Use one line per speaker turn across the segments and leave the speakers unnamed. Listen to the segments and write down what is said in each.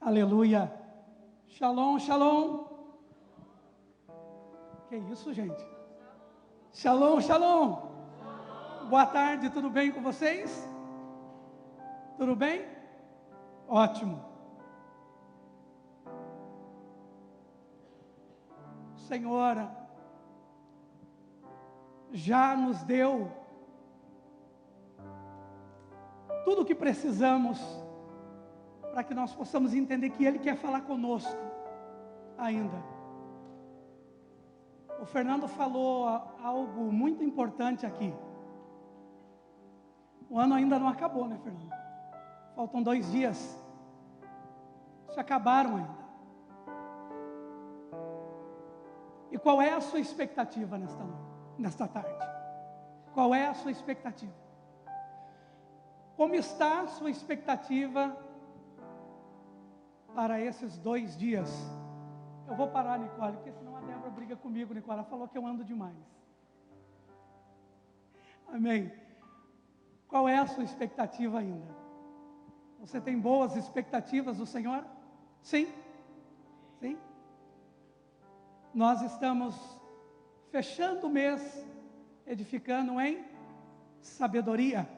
Aleluia. Shalom, shalom. Que isso, gente? Shalom, shalom. Boa tarde, tudo bem com vocês? Tudo bem? Ótimo. O Senhor já nos deu tudo o que precisamos para que nós possamos entender que Ele quer falar conosco ainda. O Fernando falou algo muito importante aqui. O ano ainda não acabou, né, Fernando? Faltam 2 dias. Se acabaram ainda. E qual é a sua expectativa nesta tarde? Qual é a sua expectativa? Como está a sua expectativa para esses 2 dias? Eu vou parar, Nicole, porque senão a Débora briga comigo, Nicole. Ela falou que eu ando demais. Amém. Qual é a sua expectativa ainda? Você tem boas expectativas do Senhor? Sim? Sim? Nós estamos fechando o mês, edificando em sabedoria.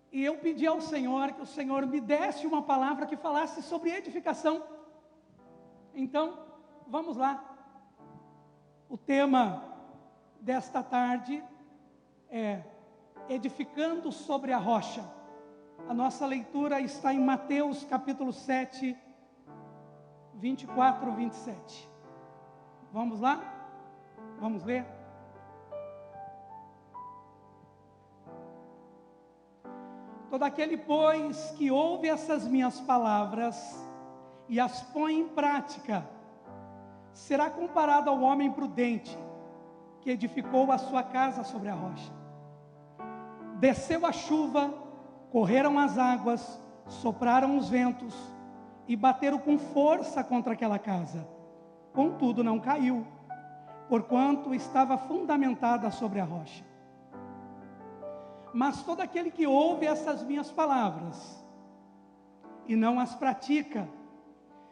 E eu pedi ao Senhor que o Senhor me desse uma palavra que falasse sobre edificação. Então, vamos lá. O tema desta tarde é edificando sobre a rocha. A nossa leitura está em Mateus capítulo 7, 24, 27. Vamos lá? Vamos ler? Todo aquele, pois, que ouve essas minhas palavras e as põe em prática, será comparado ao homem prudente que edificou a sua casa sobre a rocha. Desceu a chuva, correram as águas, sopraram os ventos e bateram com força contra aquela casa. Contudo, não caiu, porquanto estava fundamentada sobre a rocha. Mas todo aquele que ouve essas minhas palavras e não as pratica,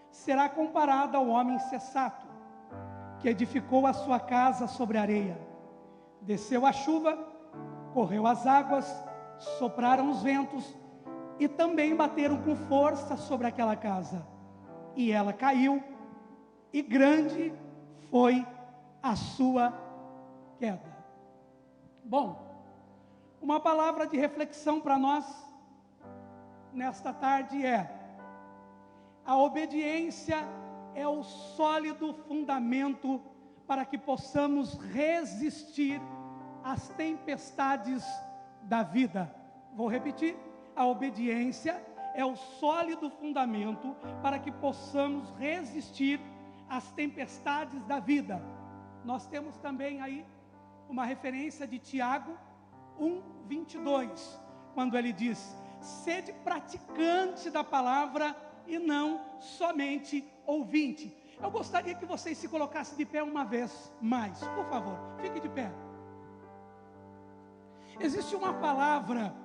será comparado ao homem insensato, que edificou a sua casa sobre a areia. Desceu a chuva, correu as águas, sopraram os ventos e também bateram com força sobre aquela casa. E ela caiu, e grande foi a sua queda. Bom, uma palavra de reflexão para nós nesta tarde é: a obediência é o sólido fundamento para que possamos resistir às tempestades da vida. Vou repetir: a obediência é o sólido fundamento para que possamos resistir às tempestades da vida. Nós temos também aí uma referência de Tiago 1:22, quando ele diz: sede praticante da palavra e não somente ouvinte. Eu gostaria que vocês se colocassem de pé uma vez mais, por favor, fique de pé. Existe uma palavra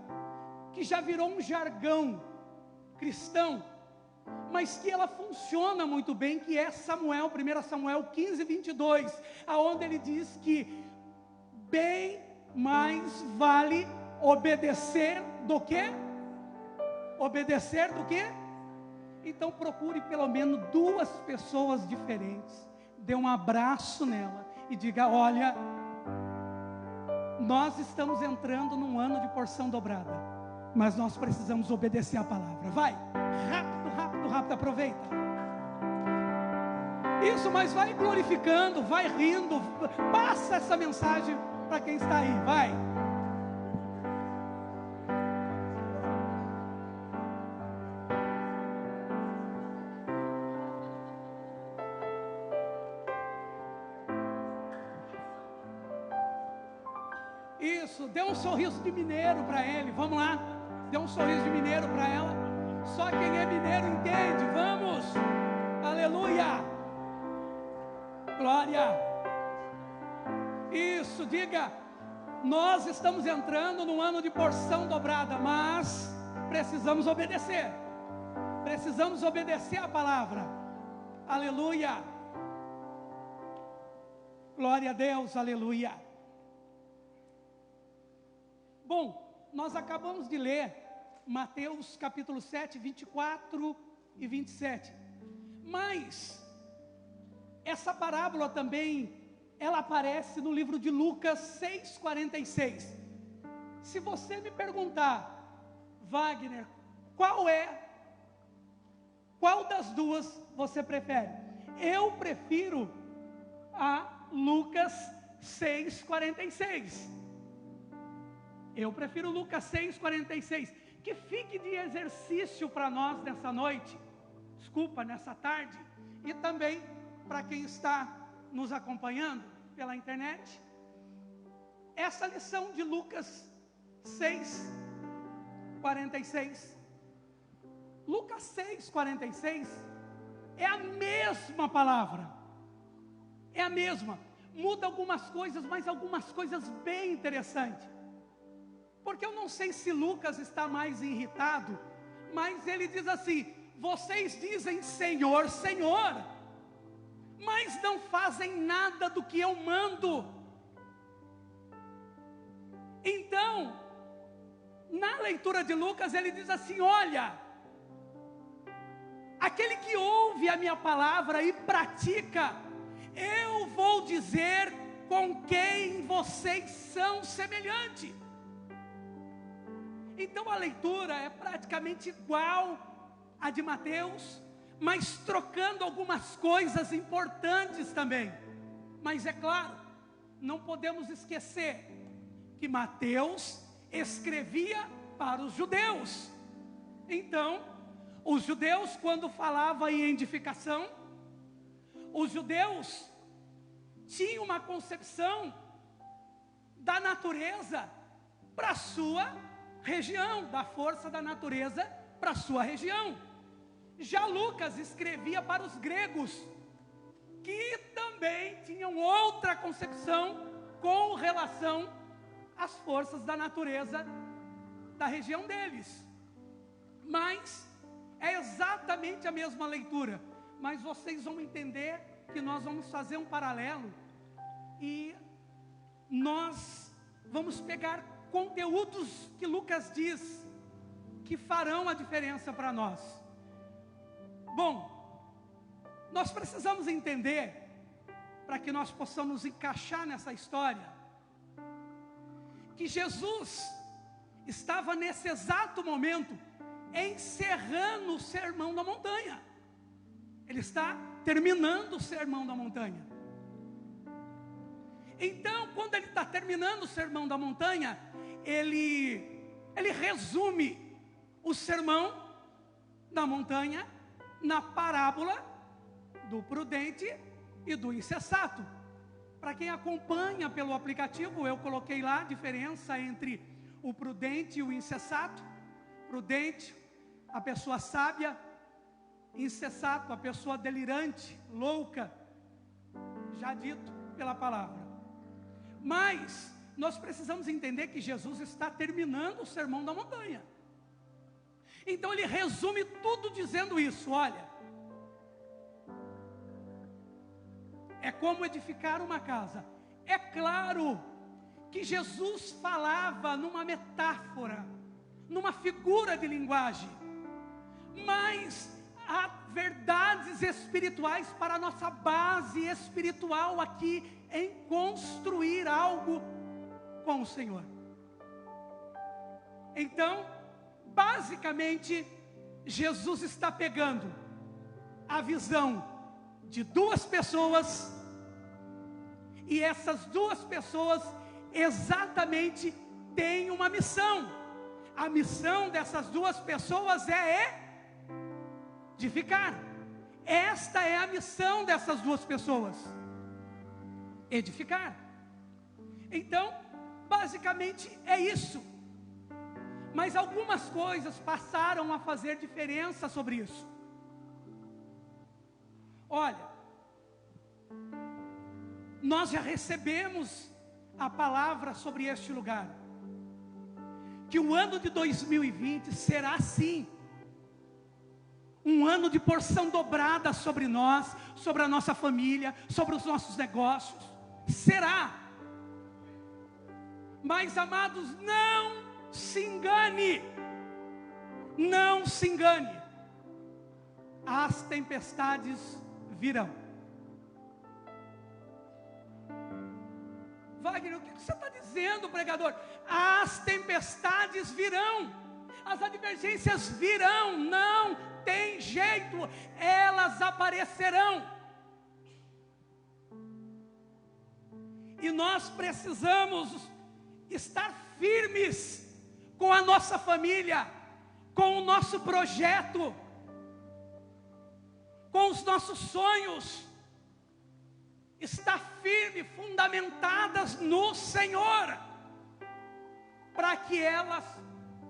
que já virou um jargão cristão, mas que ela funciona muito bem, que é 1 Samuel 15:22, aonde ele diz que bem mais vale obedecer do que? Obedecer do que? Então procure pelo menos 2 pessoas diferentes, dê um abraço nela e diga: olha, nós estamos entrando num ano de porção dobrada, mas nós precisamos obedecer a palavra. Vai, rápido, rápido, rápido, aproveita. Isso, mas vai glorificando, vai rindo, passa essa mensagem para quem está aí, vai. Isso, dê um sorriso de mineiro para ele, vamos lá. Dê um sorriso de mineiro para ela. Só quem é mineiro entende, vamos. Aleluia. Glória. Isso, diga: nós estamos entrando num ano de porção dobrada, mas precisamos obedecer. Precisamos obedecer a palavra. Aleluia. Glória a Deus, aleluia. Bom, nós acabamos de ler Mateus capítulo 7, 24 e 27. Mas essa parábola também, ela aparece no livro de Lucas 6, 46. Se você me perguntar, Wagner, qual das duas você prefere? Eu prefiro a Lucas 6, 46. Eu prefiro Lucas 6, 46. Que fique de exercício para nós nessa noite, nessa tarde, e também para quem está nos acompanhando pela internet. Essa lição de Lucas 6, 46. Lucas 6, 46 é a mesma palavra, é a mesma, muda algumas coisas, mas algumas coisas bem interessantes, porque eu não sei se Lucas está mais irritado, mas ele diz assim: vocês dizem Senhor, Senhor, mas não fazem nada do que eu mando. Então, na leitura de Lucas, ele diz assim: olha, aquele que ouve a minha palavra e pratica, eu vou dizer com quem vocês são semelhantes. Então a leitura é praticamente igual a de Mateus, mas trocando algumas coisas importantes também. Mas é claro, não podemos esquecer que Mateus escrevia para os judeus. Então, os judeus, quando falavam em edificação, os judeus tinham uma concepção da natureza para a sua região, da força da natureza para a sua região. Já Lucas escrevia para os gregos, que também tinham outra concepção com relação às forças da natureza da região deles. Mas é exatamente a mesma leitura. Mas vocês vão entender que nós vamos fazer um paralelo e nós vamos pegar conteúdos que Lucas diz que farão a diferença para nós. Bom, nós precisamos entender, para que nós possamos encaixar nessa história, que Jesus estava nesse exato momento encerrando o Sermão da Montanha. Ele está terminando o Sermão da Montanha. Então, quando ele está terminando o Sermão da Montanha, ele resume o Sermão da Montanha na parábola do prudente e do insensato. Para quem acompanha pelo aplicativo, eu coloquei lá a diferença entre o prudente e o insensato. Prudente, a pessoa sábia; insensato, a pessoa delirante, louca, já dito pela palavra. Mas nós precisamos entender que Jesus está terminando o Sermão da Montanha. Então ele resume tudo dizendo isso: olha, é como edificar uma casa. É claro que Jesus falava numa metáfora, numa figura de linguagem, mas há verdades espirituais para a nossa base espiritual aqui em construir algo com o Senhor. Então, basicamente, Jesus está pegando a visão de duas pessoas, e essas duas pessoas exatamente têm uma missão. A missão dessas duas pessoas é edificar. Esta é a missão dessas duas pessoas: edificar. Então, basicamente é isso. Mas algumas coisas passaram a fazer diferença sobre isso. Olha, nós já recebemos a palavra sobre este lugar, que o ano de 2020 será sim um ano de porção dobrada sobre nós, sobre a nossa família, sobre os nossos negócios. Será. Mas, amados, não se engane. Não se engane. As tempestades virão. Wagner, o que você está dizendo, pregador? As tempestades virão. As advergências virão. Não tem jeito, elas aparecerão. E nós precisamos estar firmes com a nossa família, com o nosso projeto, com os nossos sonhos. Estar firme, fundamentadas no Senhor, para que elas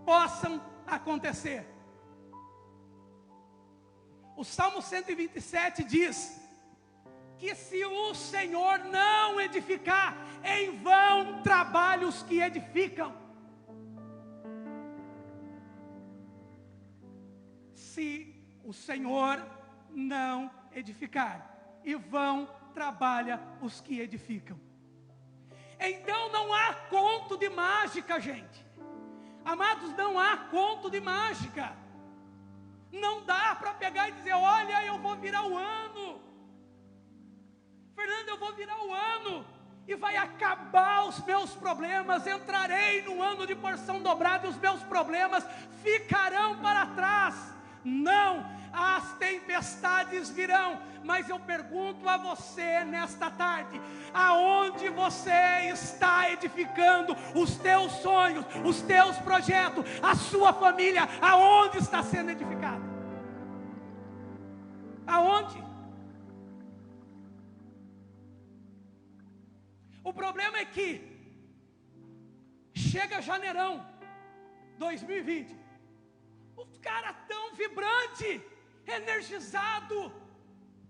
possam acontecer. O Salmo 127 diz que se o Senhor não edificar, em vão trabalham os que edificam. Se o Senhor não edificar, em vão trabalha os que edificam. Então não há conto de mágica, gente. Amados, não há conto de mágica. Não dá para pegar e dizer: olha, eu vou virar o ano, Fernando, eu vou virar o ano e vai acabar os meus problemas, entrarei no ano de porção dobrada e os meus problemas ficarão para trás. Não, as tempestades virão. Mas eu pergunto a você nesta tarde: aonde você está edificando os teus sonhos, os teus projetos, a sua família, aonde está sendo edificada? Aonde? O problema é que chega janeirão 2020, os caras tão vibrante, energizado.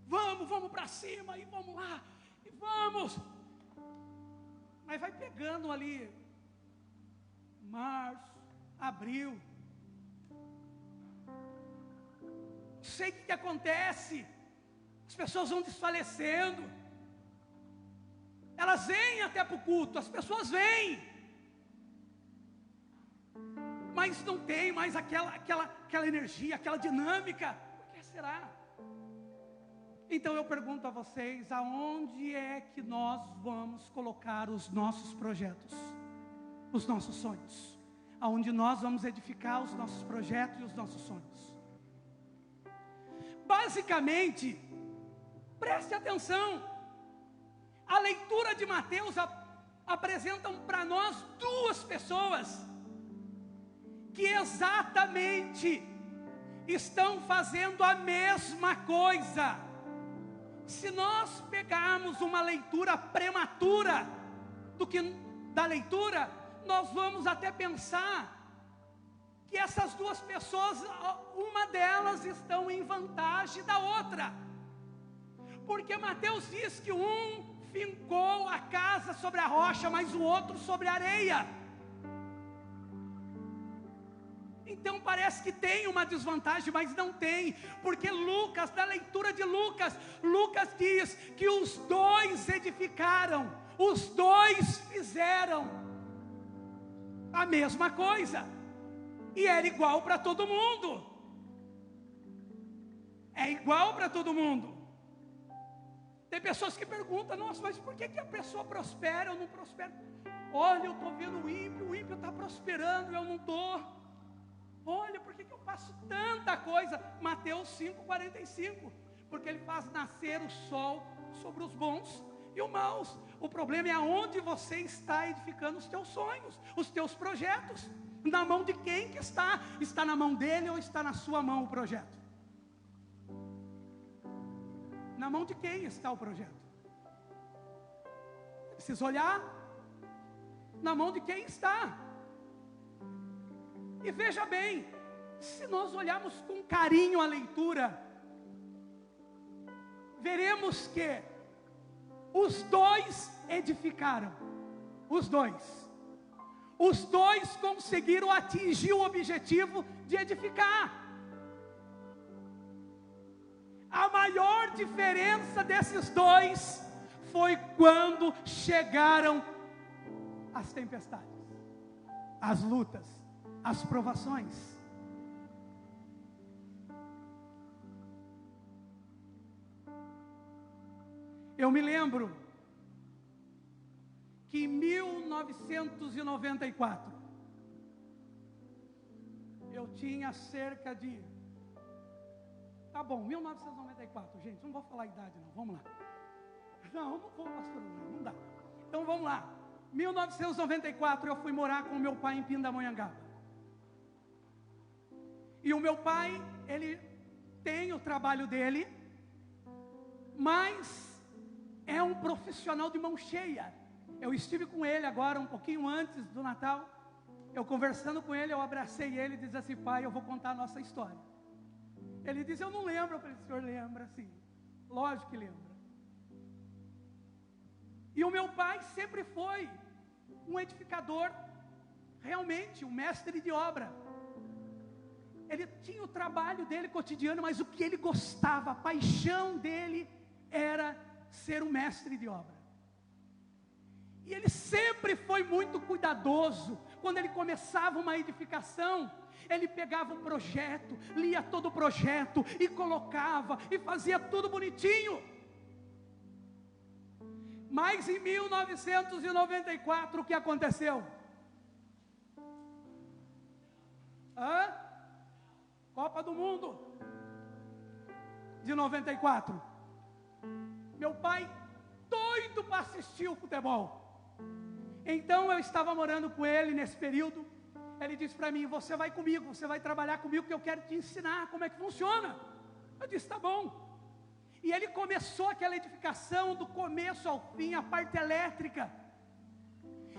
Vamos para cima, e vamos lá, e vamos. Mas vai pegando ali, março, abril. Não sei o que acontece. As pessoas vão desfalecendo. Elas vêm até para o culto, as pessoas vêm. Mas não tem mais aquela energia, aquela dinâmica. Por que será? Então eu pergunto a vocês: aonde é que nós vamos colocar os nossos projetos, os nossos sonhos? Aonde nós vamos edificar os nossos projetos e os nossos sonhos? Basicamente, preste atenção, a leitura de Mateus apresentam para nós duas pessoas que exatamente estão fazendo a mesma coisa. Se nós pegarmos uma leitura prematura da leitura, nós vamos até pensar que essas duas pessoas, uma delas estão em vantagem da outra, porque Mateus diz que um fincou a casa sobre a rocha, mas o outro sobre a areia. Então parece que tem uma desvantagem, mas não tem, porque Lucas, na leitura de Lucas diz que os dois edificaram, os dois fizeram a mesma coisa, e era igual para todo mundo. É igual para todo mundo. Tem pessoas que perguntam: nossa, mas por que a pessoa prospera, eu não prospero? Olha, eu estou vendo o ímpio está prosperando, eu não estou. Olha, por que eu faço tanta coisa? Mateus 5,45. Porque ele faz nascer o sol sobre os bons e os maus. O problema é aonde você está edificando os teus sonhos, os teus projetos. Na mão de quem que está? Está na mão dele ou está na sua mão o projeto? Na mão de quem está o projeto? Precisa olhar na mão de quem está. E veja bem, se nós olharmos com carinho a leitura, veremos que os dois edificaram. Os dois conseguiram atingir o objetivo de edificar. maior diferença desses dois foi quando chegaram as tempestades, as lutas, as provações. Eu me lembro que em 1994, eu tinha cerca de... Tá bom, 1994, gente, não vou falar a idade não, vamos lá. Não vou, pastor, não dá. Então vamos lá. 1994 eu fui morar com meu pai em Pindamonhangaba. E o meu pai, ele tem o trabalho dele, mas é um profissional de mão cheia. Eu estive com ele agora, um pouquinho antes do Natal. Eu conversando com ele, eu abracei ele e disse assim: pai, eu vou contar a nossa história. Ele disse: eu não lembro. Eu falei: o senhor lembra? Sim, lógico que lembra. E o meu pai sempre foi um edificador, realmente, um mestre de obra. Ele tinha o trabalho dele cotidiano, mas o que ele gostava, a paixão dele era ser um mestre de obra. E ele sempre foi muito cuidadoso. Quando ele começava uma edificação, ele pegava um projeto, lia todo o projeto e colocava e fazia tudo bonitinho. Mas em 1994 o que aconteceu? Copa do Mundo de 94. Meu pai doido para assistir o futebol. Então eu estava morando com ele nesse período. Ele disse para mim: você vai comigo, você vai trabalhar comigo, que eu quero te ensinar como é que funciona. Eu disse: tá bom. E ele começou aquela edificação do começo ao fim, a parte elétrica.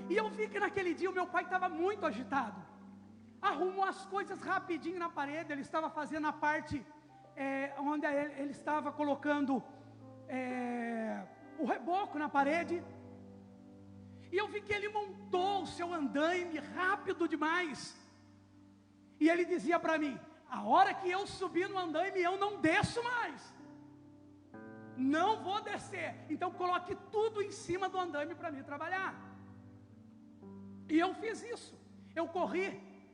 E eu vi que naquele dia o meu pai estava muito agitado. Arrumou as coisas rapidinho na parede. Ele estava fazendo a parte onde ele estava colocando o reboco na parede. E eu vi que ele montou o seu andaime rápido demais. E ele dizia para mim: a hora que eu subir no andaime, eu não desço mais. Não vou descer. Então coloque tudo em cima do andaime para mim trabalhar. E eu fiz isso. Eu corri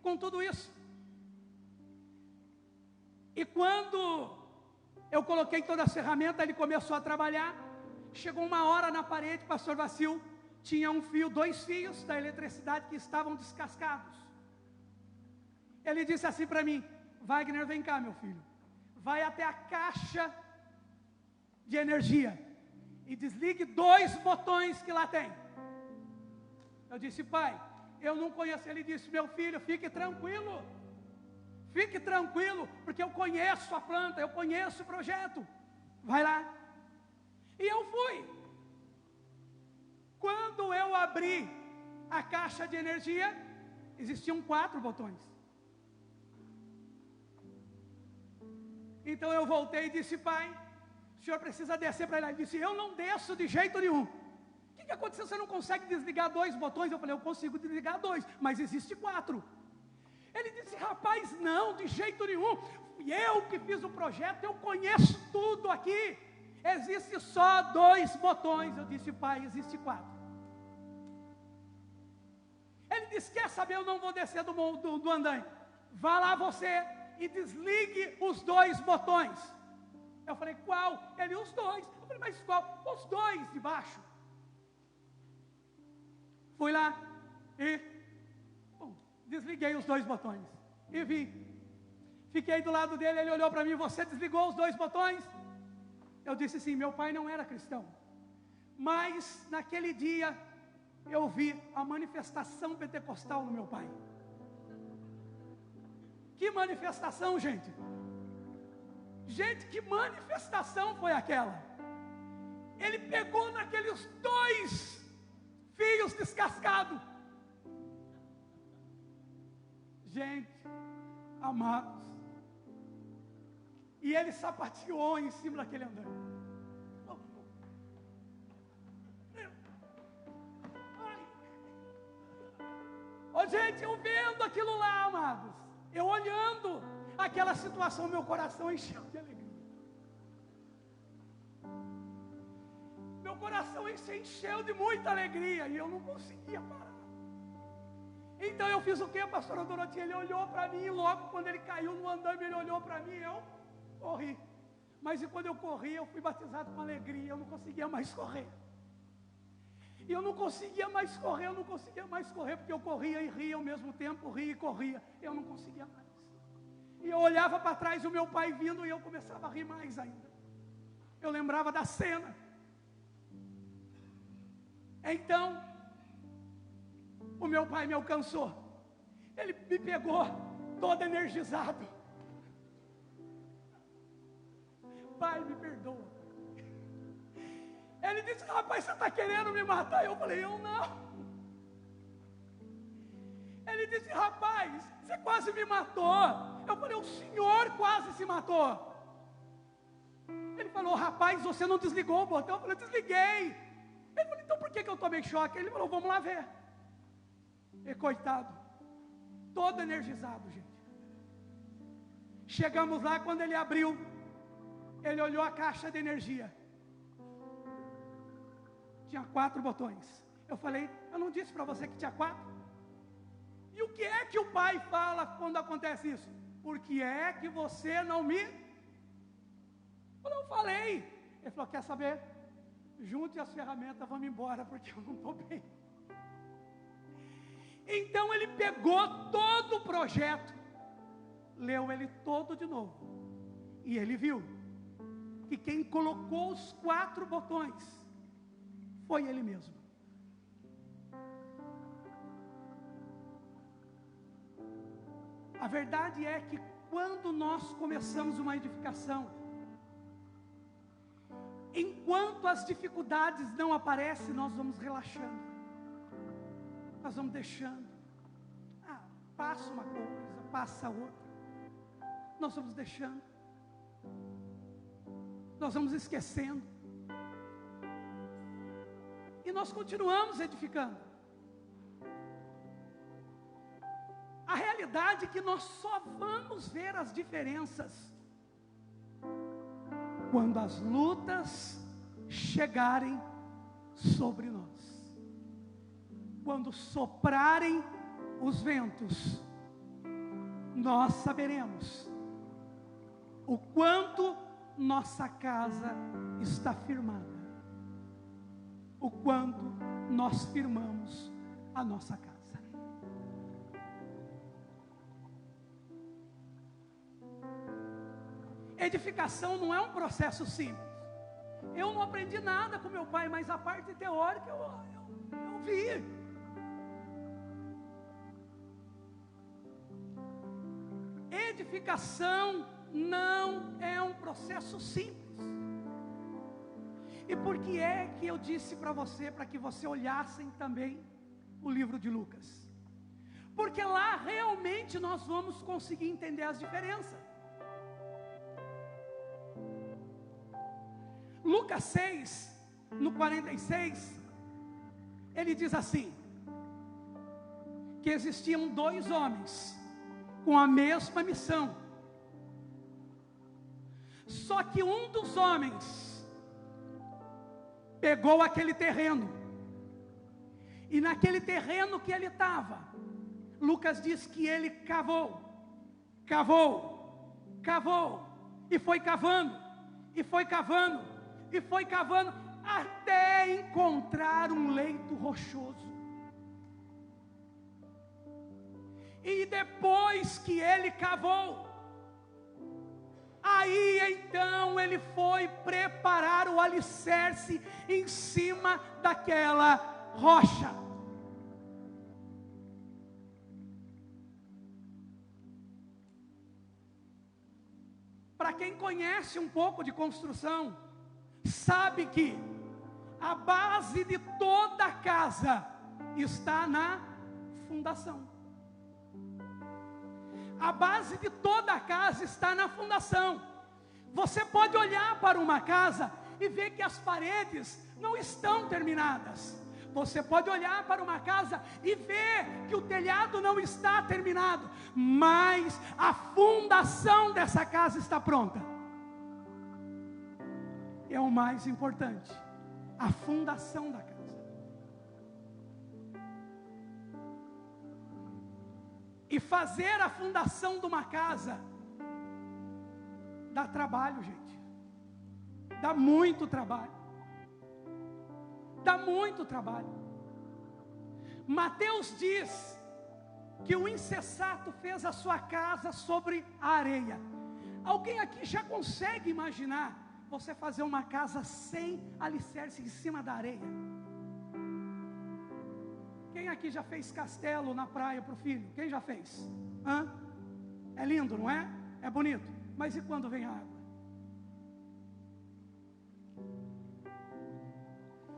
com tudo isso. E quando eu coloquei toda a ferramenta, ele começou a trabalhar. Chegou uma hora na parede, pastor Vacil, tinha um fio, 2 fios da eletricidade que estavam descascados. Ele disse assim para mim: Wagner, vem cá, meu filho, vai até a caixa de energia e desligue 2 botões que lá tem. Eu disse: pai, eu não conheço. Ele disse: meu filho, fique tranquilo, porque eu conheço a planta, eu conheço o projeto, vai lá. E eu fui. Quando eu abri a caixa de energia, existiam 4 botões. Então eu voltei e disse: pai, o senhor precisa descer para lá. Ele disse: eu não desço de jeito nenhum. O que aconteceu? Você não consegue desligar 2 botões? Eu falei: eu consigo desligar 2, mas existe 4. Ele disse: rapaz, não, de jeito nenhum. Fui eu que fiz o projeto, eu conheço tudo aqui. Existe só 2 botões. Eu disse: pai, existe 4. Ele disse: quer saber, eu não vou descer do andaime. Vá lá você e desligue os 2 botões. Eu falei: qual? Ele: os 2. Eu falei: mas qual? Os 2 de baixo. Fui lá e desliguei os 2 botões e vim. Fiquei do lado dele, ele olhou para mim: você desligou os 2 botões? Eu disse: sim. Meu pai não era cristão, mas naquele dia eu vi a manifestação pentecostal no meu pai. Que manifestação, gente! Gente, que manifestação foi aquela? Ele pegou naqueles 2 fios descascados. Gente, amados, e ele sapateou em cima daquele andaime. Gente, eu vendo aquilo lá, amados, eu olhando aquela situação, meu coração encheu de alegria. coração se encheu de muita alegria e eu não conseguia parar. Então eu fiz o que, pastora Dorotinha? Ele olhou para mim e logo quando ele caiu no andame, ele olhou para mim e eu corri. Mas e quando eu corri, eu fui batizado com alegria, eu não conseguia mais correr. E eu não conseguia mais correr, porque eu corria e ria ao mesmo tempo, ria e corria, eu não conseguia mais. E eu olhava para trás o meu pai vindo e eu começava a rir mais ainda. Eu lembrava da cena. Então, o meu pai me alcançou. Ele me pegou todo energizado. Pai, me perdoa. Ele disse, rapaz, você está querendo me matar? Eu falei, eu não. Ele disse, rapaz, você quase me matou. Eu falei, o senhor quase se matou. Ele falou, rapaz, você não desligou o botão? Eu falei, desliguei. Ele falou, então por que eu tomei choque? Ele falou, vamos lá ver. E coitado, todo energizado, gente. Chegamos lá, quando ele abriu, ele olhou a caixa de energia. Tinha 4 botões. Eu falei, eu não disse para você que tinha 4? E o que é que o pai fala quando acontece isso? Por que é que você não me... Eu não falei. Ele falou, quer saber? Junte as ferramentas, vamos embora, porque eu não estou bem. Então ele pegou todo o projeto, leu ele todo de novo. E ele viu que quem colocou os 4 botões foi ele mesmo. A verdade é que quando nós começamos uma edificação, enquanto as dificuldades não aparecem, nós vamos relaxando. Nós vamos deixando. Passa uma coisa, passa outra. Nós vamos deixando. Nós vamos esquecendo. E nós continuamos edificando. A realidade é que nós só vamos ver as diferenças quando as lutas chegarem sobre nós. Quando soprarem os ventos, nós saberemos o quanto nossa casa está firmada, o quanto nós firmamos a nossa casa. Edificação não é um processo simples. Eu não aprendi nada com meu pai, mas a parte teórica eu vi. Edificação não é um processo simples. E por que é que eu disse para você, para que você olhassem também o livro de Lucas? Porque lá realmente nós vamos conseguir entender as diferenças. Lucas 6, no 46, ele diz assim, que existiam 2 homens com a mesma missão. Só que um dos homens pegou aquele terreno, e naquele terreno que ele estava, Lucas diz que ele cavou, e foi cavando, até encontrar um leito rochoso. E depois que ele cavou, aí então ele foi preparar o alicerce em cima daquela rocha. Para quem conhece um pouco de construção, sabe que a base de toda a casa está na fundação. A base de toda a casa está na fundação. Você pode olhar para uma casa e ver que as paredes não estão terminadas. Você pode olhar para uma casa e ver que o telhado não está terminado, mas a fundação dessa casa está pronta. É o mais importante. a fundação da casa. E fazer a fundação de uma casa dá trabalho, gente. Dá muito trabalho. Dá muito trabalho. Mateus diz que o insensato fez a sua casa sobre a areia. Alguém aqui já consegue imaginar você fazer uma casa sem alicerce em cima da areia? Quem aqui já fez castelo na praia para o filho? Quem já fez? É lindo, não é? É bonito. Mas e quando vem a água?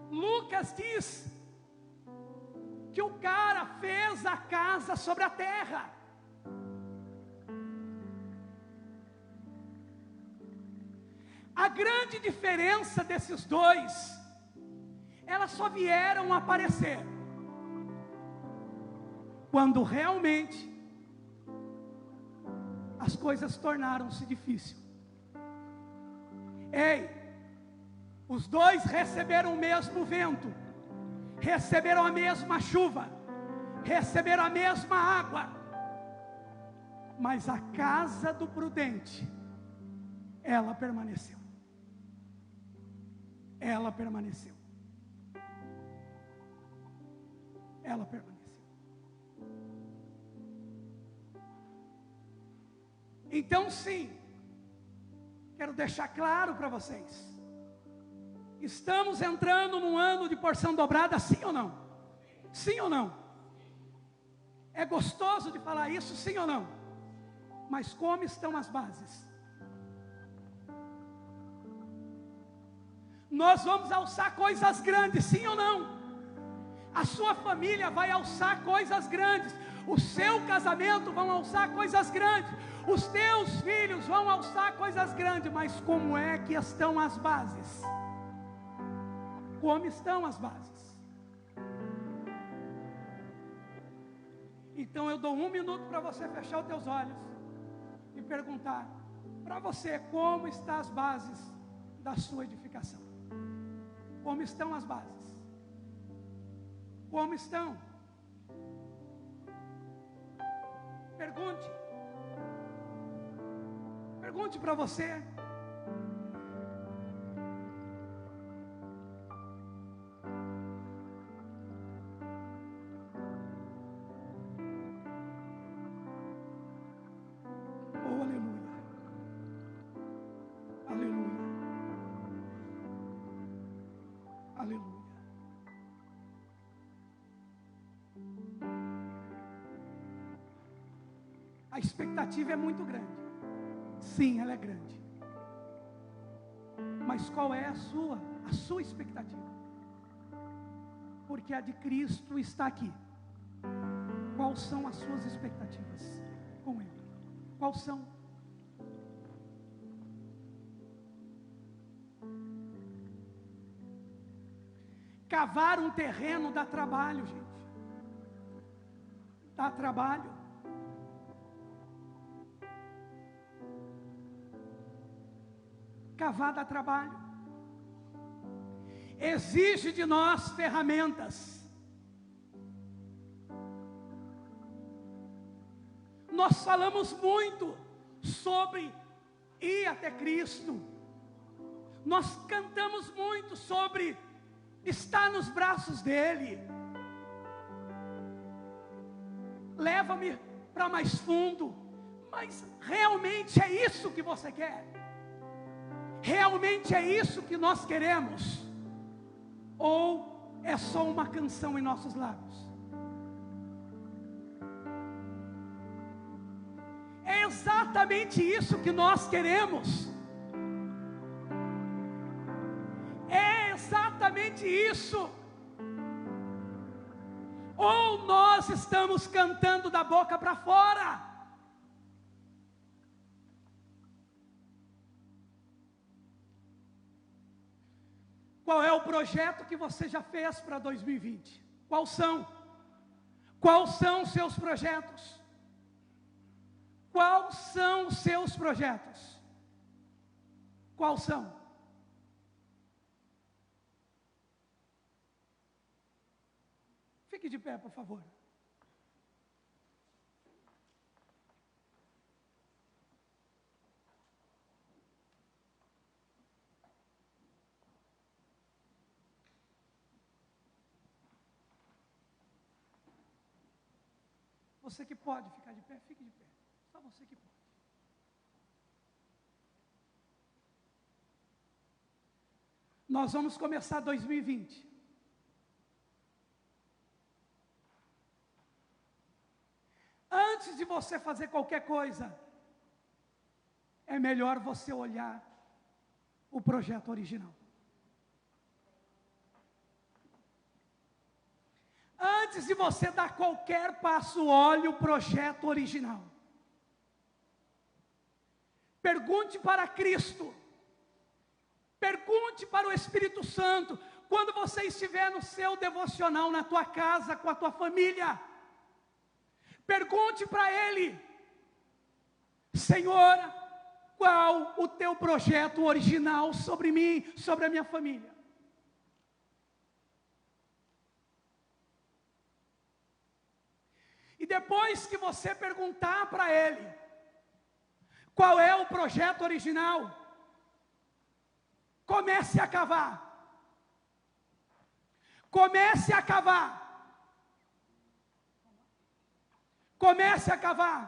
Lucas diz que o cara fez a casa sobre a terra. A grande diferença desses dois, elas só vieram aparecer quando realmente as coisas tornaram-se difíceis. Ei, os dois receberam o mesmo vento, receberam a mesma chuva, receberam a mesma água, mas a casa do prudente, ela permaneceu. Ela permaneceu. Ela permaneceu. Então, sim, quero deixar claro para vocês: estamos entrando num ano de porção dobrada, sim ou não? Sim ou não? É gostoso de falar isso, sim ou não? Mas como estão as bases? Nós vamos alçar coisas grandes, sim ou não? A sua família vai alçar coisas grandes, o seu casamento vai alçar coisas grandes, os teus filhos vão alçar coisas grandes, mas como é que estão as bases? Como estão as bases? Então eu dou 1 minuto para você fechar os teus olhos e perguntar para você como estão as bases da sua edificação. Como estão as bases? Como estão? Pergunte. Pergunte para você. Oh, aleluia. Aleluia. Aleluia. A expectativa é muito grande. Sim, ela é grande. Mas qual é a sua expectativa? Porque a de Cristo está aqui. Quais são as suas expectativas com Ele? Quais são? Cavar um terreno dá trabalho, gente. Dá trabalho. Cavar dá trabalho. Exige de nós ferramentas. Nós falamos muito sobre ir até Cristo. Nós cantamos muito sobre estar nos braços dele. Leva-me para mais fundo. Mas realmente é isso que você quer? Realmente é isso que nós queremos? Ou é só uma canção em nossos lábios? É exatamente isso que nós queremos. É exatamente isso. Ou nós estamos cantando da boca para fora? Qual é o projeto que você já fez para 2020? Quais são? Quais são os seus projetos? Quais são os seus projetos? Quais são? Fique de pé, por favor. Você que pode ficar de pé, fique de pé. Só você que pode. Nós vamos começar 2020. Antes de você fazer qualquer coisa, é melhor você olhar o projeto original. Antes de você dar qualquer passo, olhe o projeto original. Pergunte para Cristo. Pergunte para o Espírito Santo. Quando você estiver no seu devocional, na tua casa, com a tua família, pergunte para Ele: Senhor, qual o teu projeto original sobre mim, sobre a minha família? E depois que você perguntar para Ele qual é o projeto original, comece a cavar. Comece a cavar. Comece a cavar.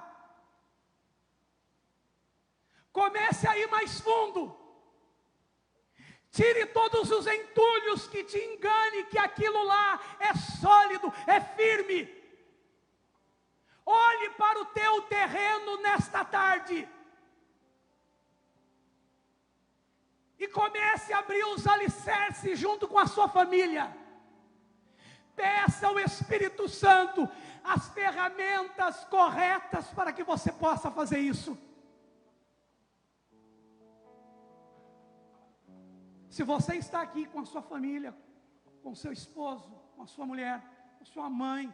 Comece a ir mais fundo. Tire todos os entulhos que te engane que aquilo lá é sólido, é firme. Olhe para o teu terreno nesta tarde. E comece a abrir os alicerces junto com a sua família. Peça ao Espírito Santo as ferramentas corretas para que você possa fazer isso. Se você está aqui com a sua família, com seu esposo, com a sua mulher, com a sua mãe,